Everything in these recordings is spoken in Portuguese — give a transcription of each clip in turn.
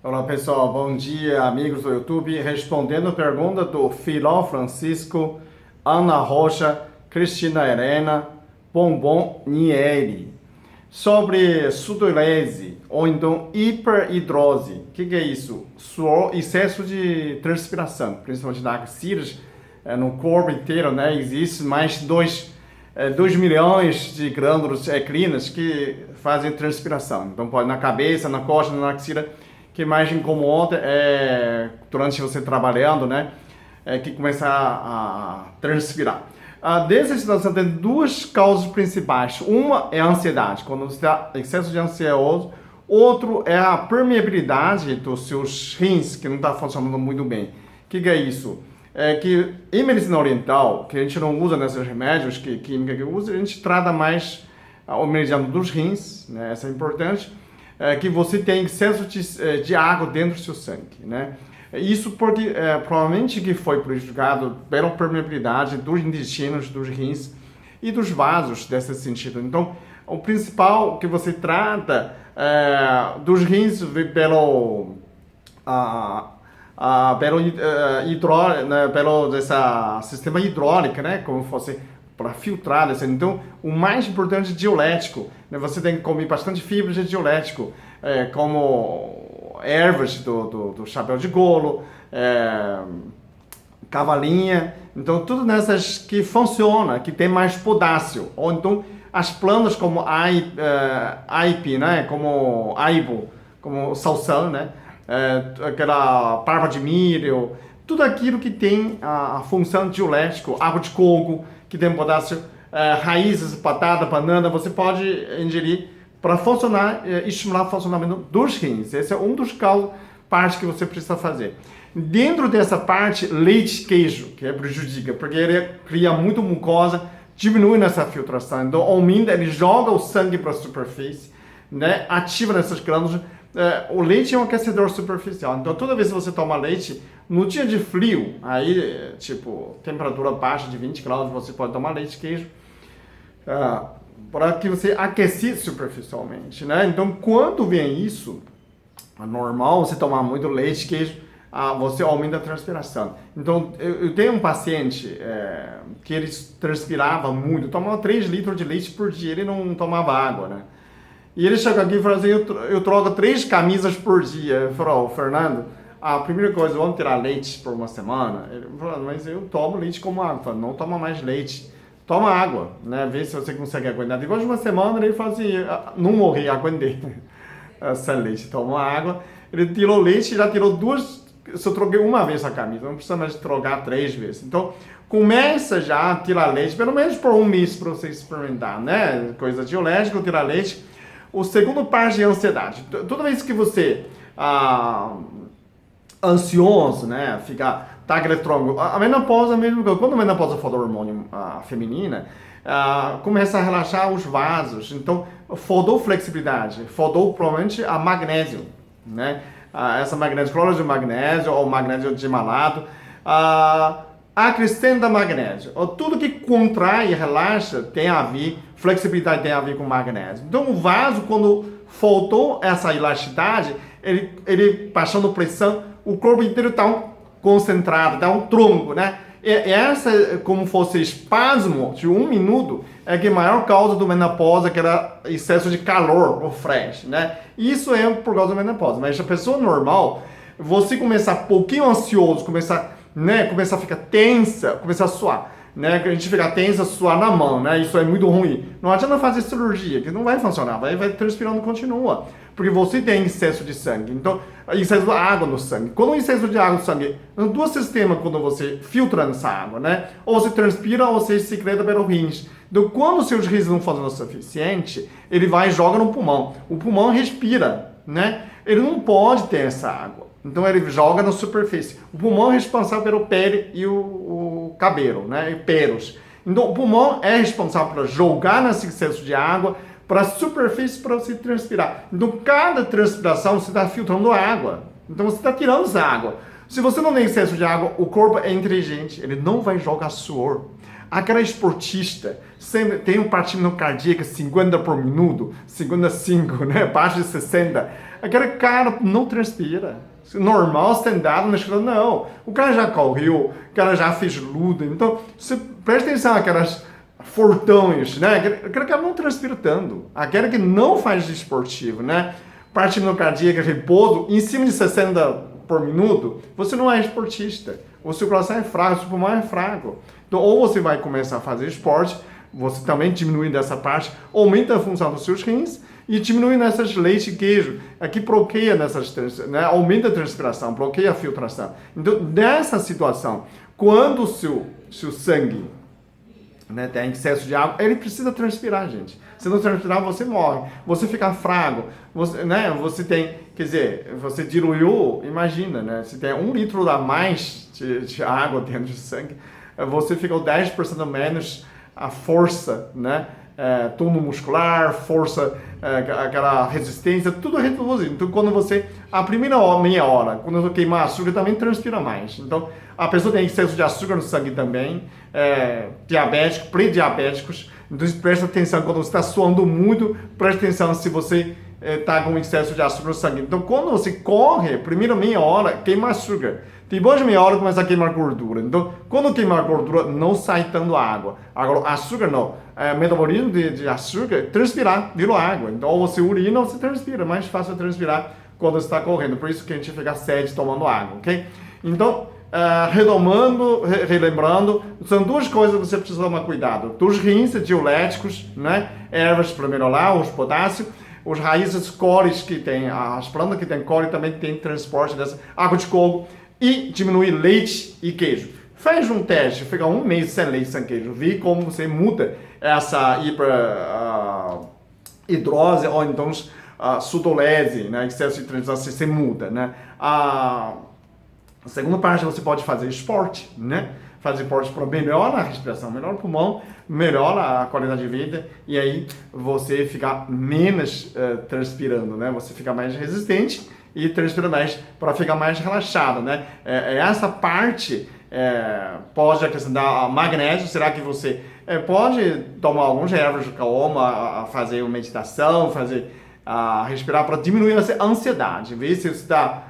Olá pessoal, bom dia amigos do YouTube. Respondendo a pergunta do Filó Francisco, Ana Rocha, Cristina Helena, Bombom Nieri, sobre sudorese ou então hiperidrose. O que é isso? Suor, excesso de transpiração, principalmente na axilas, no corpo inteiro, né? Existe mais de 2 milhões de glândulas ecrinas que fazem transpiração. Então pode na cabeça, na costa, na axila. Que mais incomoda é durante você trabalhando, né? Que começa a transpirar. Dessa situação tem duas causas principais. Uma é a ansiedade, quando você está excesso de ansioso. Outro é a permeabilidade dos seus rins, que não está funcionando muito bem. O que é isso? É que em medicina oriental, que a gente não usa nesses remédios, que química que usa, a gente trata mais o meridiano dos rins, né? Isso é importante. Que você tem excesso de água dentro do seu sangue, né? Isso porque provavelmente que foi prejudicado pela permeabilidade dos intestinos, dos rins e dos vasos desse sentido. Então, o principal que você trata dos rins pelo dessa sistema hidráulico, né? Como fosse para filtrar. Então, o mais importante é diurético. Né? Você tem que comer bastante fibra de diurético, como ervas do chapéu de golo, cavalinha. Então, tudo nessas que funciona, que tem mais potássio. Ou então, as plantas como aipo, né? Como aibo, como salsão, né? Aquela parva de milho, tudo aquilo que tem a função diurético, água de coco, que tem potássio, raízes, batata, banana, você pode ingerir para funcionar, estimular o funcionamento dos rins. Esse é um dos partes que você precisa fazer. Dentro dessa parte, leite e queijo, que prejudica, porque ele cria muito mucosa, diminui nessa filtração, então aumenta, ele joga o sangue para a superfície, né? Ativa nessas glândulas. O leite é um aquecedor superficial, então toda vez que você toma leite, no dia de frio, aí, tipo, temperatura baixa de 20 graus, você pode tomar leite e queijo, para que você aqueça superficialmente, né? Então, quando vem isso, é normal você tomar muito leite e queijo, você aumenta a transpiração. Então, eu tenho um paciente que ele transpirava muito, tomava 3 litros de leite por dia, ele não tomava água, né? E ele chegou aqui e falou assim, eu troco 3 camisas por dia. Eu falei, Fernando, a primeira coisa, vamos tirar leite por uma semana? Ele falou, mas eu tomo leite como água. Eu falei, não toma mais leite, toma água, né? Vê se você consegue aguentar. Depois de uma semana, ele falou assim, não morri, aguentei. Sem leite, toma água. Ele tirou leite e já tirou 2, só troquei uma vez a camisa, não precisa mais trocar 3 vezes. Então, começa já a tirar leite, pelo menos por um mês para você experimentar, né? Coisa diurética, tirar leite. O segundo parte é a ansiedade. Toda vez que você ansioso, né, tá aquele tronco, a menopausa mesmo, quando a menopausa for do hormônio feminina, começa a relaxar os vasos. Então, faltou flexibilidade, faltou provavelmente a magnésio, né? Essa magnésio, cloro de magnésio ou magnésio de malato, acrescenta magnésio. Tudo que contrai e relaxa tem a ver, flexibilidade tem a ver com magnésio. Então, o vaso, quando faltou essa elasticidade, ele passando pressão, o corpo inteiro está concentrado, está um tronco, né? E essa, como fosse espasmo de 1 minuto, é que a maior causa do menopausa, que era excesso de calor, ou fresh, né? Isso é por causa da menopausa. Mas a pessoa normal, você começar um pouquinho ansioso, começa a ficar tensa, começa a suar, né? A gente fica tensa, suar na mão, né? Isso é muito ruim. Não adianta fazer cirurgia, que não vai funcionar, vai transpirando, continua. Porque você tem excesso de sangue, então, excesso de água no sangue. Quando o excesso de água no sangue, são 2 sistemas quando você filtra essa água, né? Ou você transpira ou você secreta pelo rins. Então, quando os seus rins não fazem o suficiente, ele vai e joga no pulmão. O pulmão respira, né? Ele não pode ter essa água. Então ele joga na superfície. O pulmão é responsável pelo pele e o cabelo, né? E pelos. Então o pulmão é responsável por jogar nesse excesso de água para a superfície para você transpirar. Então cada transpiração você está filtrando água. Então você está tirando essa água. Se você não tem excesso de água, o corpo é inteligente, ele não vai jogar suor. Aquela esportista sempre tem um batimento cardíaco 50 por minuto, 55, né? Abaixo de 60. Aquele cara não transpira. Normal, sentado na escola, não. O cara já correu, o cara já fez luta. Então, você presta atenção naquelas fortões, né? Aquele cara não transpira tanto. Aquele que não faz esportivo, né? Batimento cardíaco, repouso, em cima de 60 por minuto, você não é esportista. O seu coração é fraco, o seu pulmão é fraco. Então, ou você vai começar a fazer esporte, você também diminui dessa parte, aumenta a função dos seus rins e diminui nessas leite e queijo. Aqui bloqueia nessas, né, aumenta a transpiração, bloqueia a filtração. Então, nessa situação, quando o seu sangue, né, tem excesso de água, ele precisa transpirar, gente. Se não transpirar, você morre. Você fica fraco. Você, né, você tem, quer dizer, você diluiu, imagina, né? Se tem 1 litro a mais de água dentro do sangue, você fica 10% menos a força, né? Tônus muscular, força, aquela resistência, tudo reduz. Então, quando você, a primeira meia hora, quando você queimar açúcar, também transpira mais. Então, a pessoa tem excesso de açúcar no sangue também, diabético, pré-diabéticos. Então, presta atenção quando você está suando muito, presta atenção se você está com excesso de açúcar no sangue. Então, quando você corre, primeira meia hora, queima açúcar. Depois de meia hora, começa a queimar gordura. Então, quando queimar gordura, não sai tanto água. Agora, açúcar não. Metabolismo de açúcar, transpirar, virou água. Então, ou você urina ou você transpira. Mais fácil transpirar quando você está correndo. Por isso que a gente fica sede tomando água, ok? Então, relembrando, são duas coisas que você precisa tomar cuidado. Dos rins diuréticos, né? Ervas para melhorar os potássio. Os raízes cores que tem, as plantas que tem core também tem transporte dessa água de coco. E diminuir leite e queijo. Faz um teste, fica 1 mês sem leite, sem queijo. Vê como você muda essa hidrose ou então sudolese, né? Excesso de transpiração, você muda, né? A segunda parte, você pode fazer esporte, né? Fazer esporte para melhora a respiração, melhora o pulmão, melhora a qualidade de vida e aí você fica menos transpirando, né? Você fica mais resistente e transpira mais para ficar mais relaxado, né? Essa parte pode acrescentar magnésio. Será que você pode tomar alguns ervas de calma, fazer uma meditação, respirar para diminuir a ansiedade? Ver se você está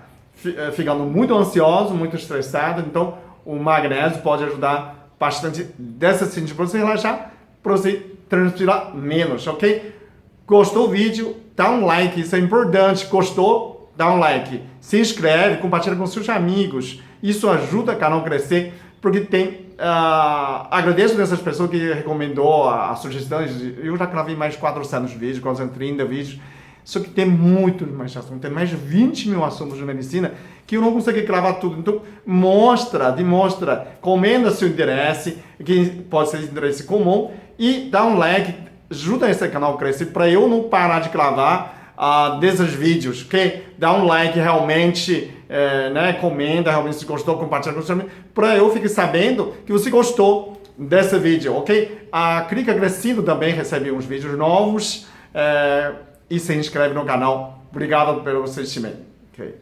ficando muito ansioso, muito estressado, então o magnésio pode ajudar bastante dessa sentido para você relaxar, para você transpirar menos, ok? Gostou do vídeo? Dá um like, isso é importante. Gostou? Dá um like, se inscreve, compartilha com seus amigos. Isso ajuda o canal a crescer, porque tem... agradeço dessas pessoas que recomendou as sugestões. Eu já gravei mais de 400 vídeos, 430 vídeos. Só que tem muito mais assuntos, tem mais de 20 mil assuntos de medicina que eu não consegui gravar tudo. Então, demonstra, comenta seu interesse, que pode ser interesse comum, e dá um like, ajuda esse canal a crescer, para eu não parar de gravar desses vídeos, ok? Dá um like realmente, né? Comenta realmente se gostou, compartilha com os amigos, para eu ficar sabendo que você gostou desse vídeo, ok? Clica crescendo também, recebe uns vídeos novos, e se inscreve no canal. Obrigado pelo assistimento, ok?